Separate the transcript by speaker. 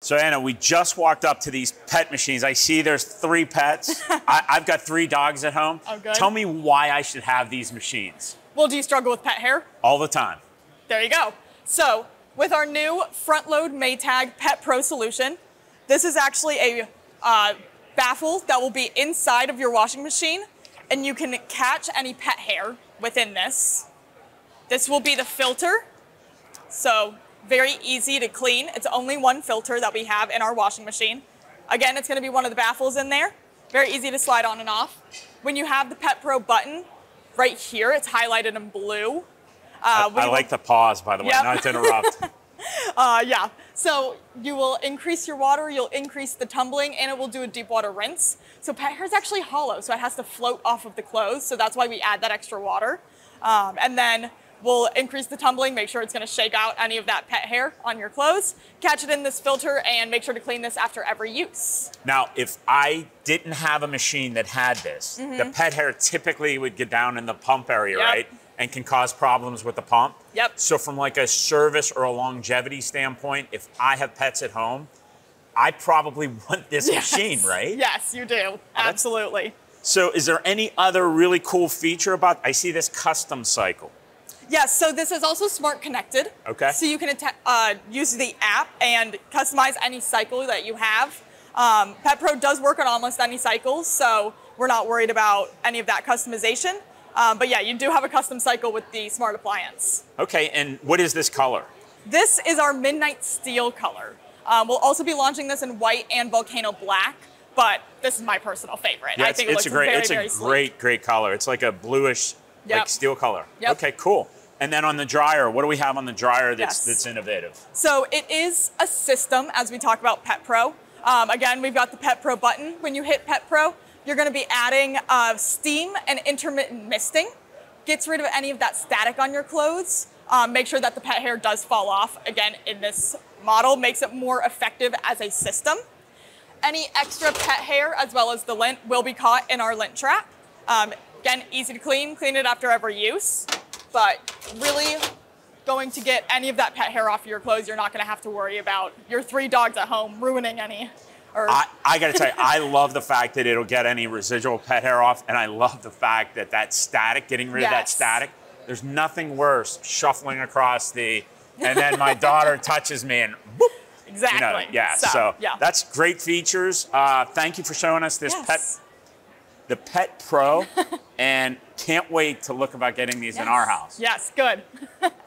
Speaker 1: So Anna, we just walked up to these pet machines. I see there's 3 pets. I've got 3 dogs at home.
Speaker 2: Oh, good.
Speaker 1: Tell me why I should have these machines.
Speaker 2: Well, do you struggle with pet hair?
Speaker 1: All the time.
Speaker 2: There you go. So with our new front load Maytag Pet Pro solution, this is actually a baffle that will be inside of your washing machine, and you can catch any pet hair within this. This will be the filter. So very easy to clean. It's only one filter that we have in our washing machine. Again, it's going to be one of the baffles in there. Very easy to slide on and off. When you have the Pet Pro button right here, it's highlighted in blue.
Speaker 1: I like the pause, by the way, not to interrupt.
Speaker 2: Yeah, so you will increase your water, you'll increase the tumbling, and it will do a deep water rinse. So pet hair is actually hollow, so it has to float off of the clothes, so that's why we add that extra water. And then we'll increase the tumbling, make sure it's going to shake out any of that pet hair on your clothes, catch it in this filter, and make sure to clean this after every use.
Speaker 1: Now, if I didn't have a machine that had this, the pet hair typically would get down in the pump area, right? And can cause problems with the pump.
Speaker 2: Yep.
Speaker 1: So from like a service or a longevity standpoint, if I have pets at home, I probably want this machine, right?
Speaker 2: Yes, you do. Absolutely.
Speaker 1: So is there any other really cool feature about, I see this custom cycle.
Speaker 2: Yes, so this is also smart connected.
Speaker 1: Okay.
Speaker 2: So you can use the app and customize any cycle that you have. Pet Pro does work on almost any cycles, so we're not worried about any of that customization. But yeah, you do have a custom cycle with the smart appliance.
Speaker 1: Okay, and what is this color?
Speaker 2: This is our Midnight Steel color. We'll also be launching this in white and Volcano Black, but this is my personal favorite.
Speaker 1: Yeah,
Speaker 2: I think it looks very sleek.
Speaker 1: great color. It's like a bluish, like steel color.
Speaker 2: Yep.
Speaker 1: Okay, cool. And then on the dryer, what do we have on the dryer that's innovative?
Speaker 2: So it is a system, as we talk about Pet Pro. Again, we've got the Pet Pro button. When you hit Pet Pro, you're going to be adding steam and intermittent misting. Gets rid of any of that static on your clothes. Make sure that the pet hair does fall off. Again, in this model, makes it more effective as a system. Any extra pet hair, as well as the lint, will be caught in our lint trap. Again, easy to clean it after every use. But really going to get any of that pet hair off your clothes. You're not going to have to worry about your 3 dogs at home ruining any.
Speaker 1: I got to tell you, I love the fact that it'll get any residual pet hair off, and I love the fact that that static, getting rid of that static, there's nothing worse shuffling across and then my daughter touches me and boop.
Speaker 2: Exactly.
Speaker 1: So that's great features. Thank you for showing us this the Pet Pro, and can't wait to look about getting these in our house.
Speaker 2: Yes, good.